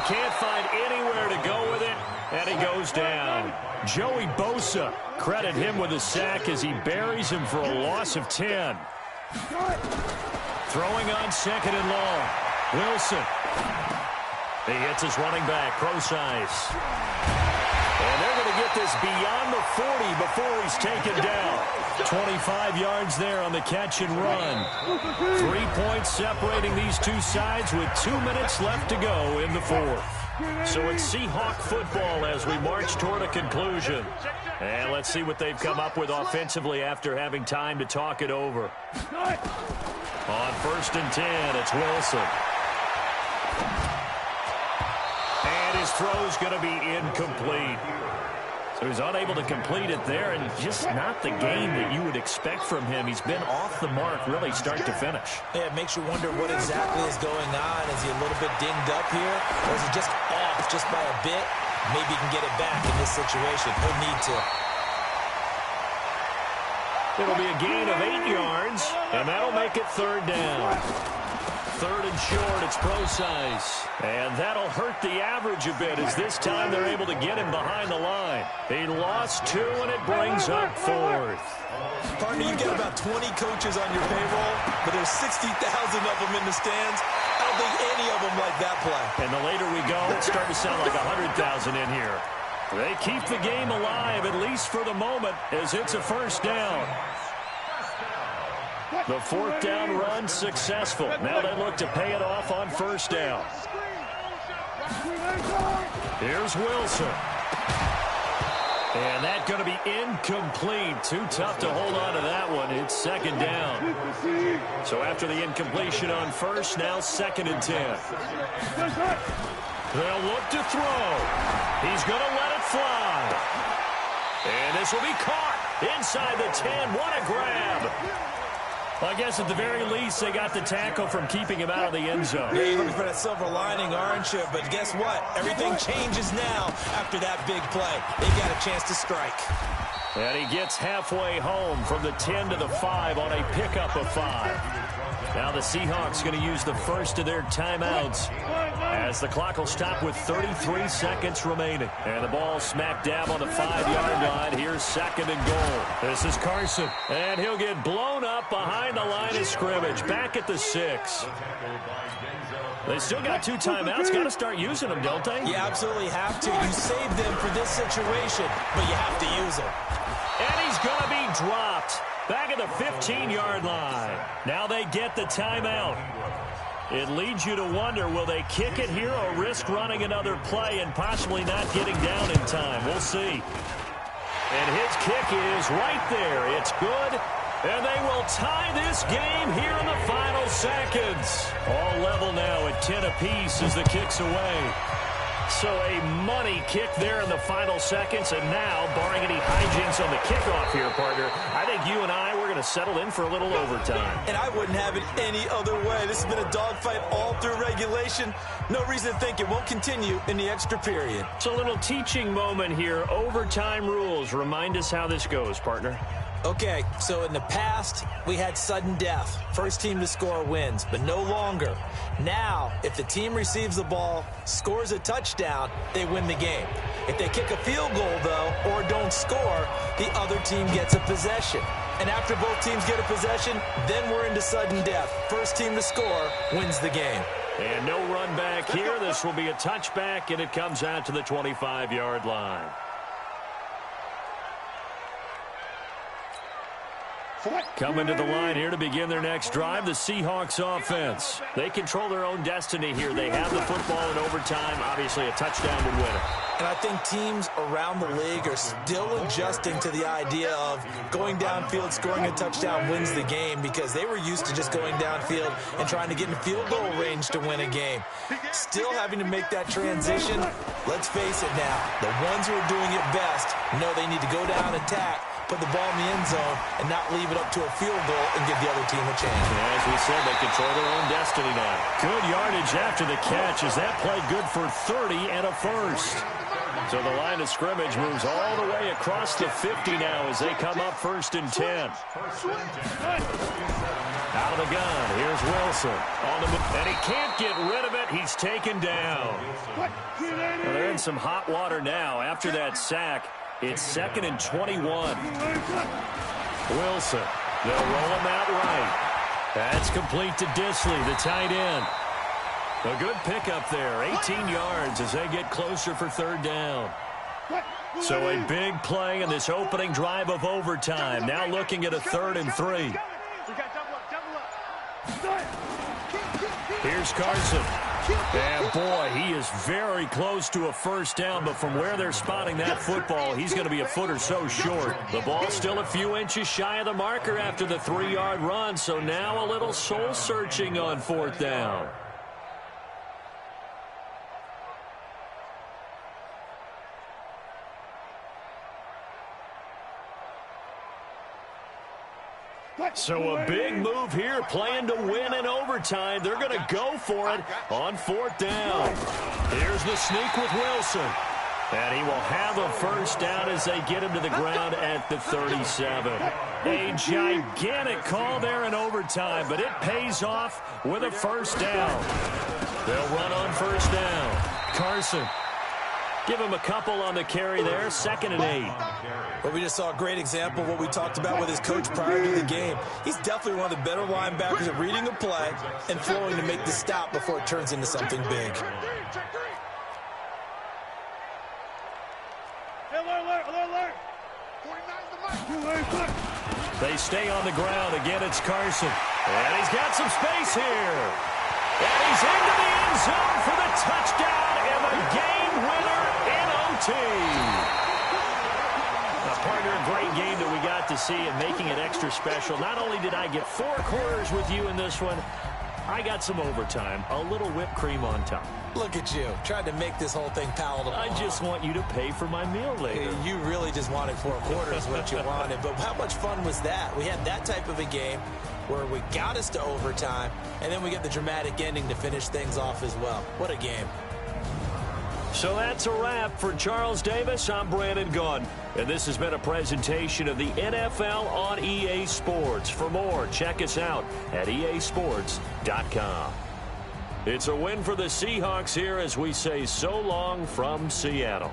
can't find anywhere to go with it, and he goes down. Joey Bosa, credit him with a sack as he buries him for a loss of 10. Throwing on second and long. Wilson. He hits his running back, Prosise. And they're going to get this beyond the 40 before he's taken down. 25 yards there on the catch and run. 3 points separating these two sides with 2 minutes left to go in the fourth. So it's Seahawk football as we march toward a conclusion. And let's see what they've come up with offensively after having time to talk it over. On 1st and 10, it's Wilson. And his throw's going to be incomplete. So he's unable to complete it there, and just not the game that you would expect from him. He's been off the mark really start to finish. Yeah, it makes you wonder what exactly is going on. Is he a little bit dinged up here, or is he just off just by a bit? Maybe he can get it back in this situation. He'll need to. It'll be a gain of 8 yards, and that'll make it 3rd down. 3rd and short, it's Prosise. And that'll hurt the average a bit as this time they're able to get him behind the line. He lost 2, and it brings up 4th. Partner, you've got about 20 coaches on your payroll, but there's 60,000 of them in the stands. I don't think any of them like that play. And the later we go, it's starting to sound like 100,000 in here. They keep the game alive, at least for the moment, as it's a 1st down. The 4th down run successful. Now they look to pay it off on 1st down. Here's Wilson. And that's going to be incomplete. Too tough to hold on to that one. It's 2nd down. So after the incompletion on 1st, now 2nd and 10. They'll look to throw. He's going to let it fly. And this will be caught inside the 10. What a grab. Well, I guess at the very least, they got the tackle from keeping him out of the end zone. Yeah, you're looking for that silver lining, aren't you? But guess what? Everything changes now after that big play. They got a chance to strike. And he gets halfway home from the 10 to the 5 on a pickup of 5. Now the Seahawks going to use the first of their timeouts as the clock will stop with 33 seconds remaining. And the ball smack dab on the 5-yard line. Here's 2nd and goal. This is Carson. And he'll get blown up behind the line of scrimmage. Back at the 6. They still got 2 timeouts. Got to start using them, don't they? You absolutely have to. You save them for this situation, but you have to use them. And he's going to be dropped. Back at the 15-yard line. Now they get the timeout. It leads you to wonder, will they kick it here or risk running another play and possibly not getting down in time? We'll see. And his kick is right there. It's good. And they will tie this game here in the final seconds. All level now at 10 apiece as the kick's away. So a money kick there in the final seconds. And now, barring any hijinks on the kickoff here, partner, I think you and I, we're going to settle in for a little overtime. And I wouldn't have it any other way. This has been a dogfight all through regulation. No reason to think it won't continue in the extra period. It's a little teaching moment here. Overtime rules. Remind us how this goes, partner. Okay, so in the past, we had sudden death. First team to score wins, but no longer. Now, if the team receives the ball, scores a touchdown, they win the game. If they kick a field goal, though, or don't score, the other team gets a possession. And after both teams get a possession, then we're into sudden death. First team to score wins the game. And no run back here. This will be a touchback, and it comes out to the 25-yard line. Coming to the line here to begin their next drive, the Seahawks offense. They control their own destiny here. They have the football in overtime. Obviously, a touchdown would win it. And I think teams around the league are still adjusting to the idea of going downfield, scoring a touchdown wins the game, because they were used to just going downfield and trying to get in field goal range to win a game. Still having to make that transition. Let's face it now, the ones who are doing it best know they need to go down, attack, put the ball in the end zone, and not leave it up to a field goal and give the other team a chance. As we said, they control their own destiny now. Good yardage after the catch as that play good for 30 and a first. So the line of scrimmage moves all the way across the 50 now as they come up 1st and 10. Out of the gun, here's Wilson. And he can't get rid of it. He's taken down. Well, they're in some hot water now. After that sack, it's 2nd and 21. Wilson, they'll roll him out right. That's complete to Disley, the tight end. A good pickup there, 18 yards as they get closer for 3rd down. So a big play in this opening drive of overtime. Now looking at a 3rd and 3. Here's Carson. And boy, he is very close to a 1st down, but from where they're spotting that football, he's going to be a foot or so short. The ball still a few inches shy of the marker after the 3-yard run, so now a little soul-searching on 4th down. So a big move here, playing to win in overtime. They're going to go for it on 4th down. Here's the sneak with Wilson. And he will have a 1st down as they get him to the ground at the 37. A gigantic call there in overtime, but it pays off with a 1st down. They'll run on 1st down. Carson. Give him a couple on the carry there, 2nd and 8. Well, we just saw a great example of what we talked about with his coach prior to the game. He's definitely one of the better linebackers at reading a play and throwing to make the stop before it turns into something big. They stay on the ground. Again, it's Carson. And he's got some space here. And he's into the end zone for the touchdown and the game winner in OT. Partner, a great game that we got to see and making it extra special. Not only did I get 4 quarters with you in this one, I got some overtime, a little whipped cream on top. Look at you, trying to make this whole thing palatable. I just want you to pay for my meal later. You really just wanted 4 quarters what you wanted, but how much fun was that? We had that type of a game where we got us to overtime, and then we get the dramatic ending to finish things off as well. What a game. So that's a wrap for Charles Davis. I'm Brandon Gaudin, and this has been a presentation of the NFL on EA Sports. For more, check us out at easports.com. It's a win for the Seahawks here as we say so long from Seattle.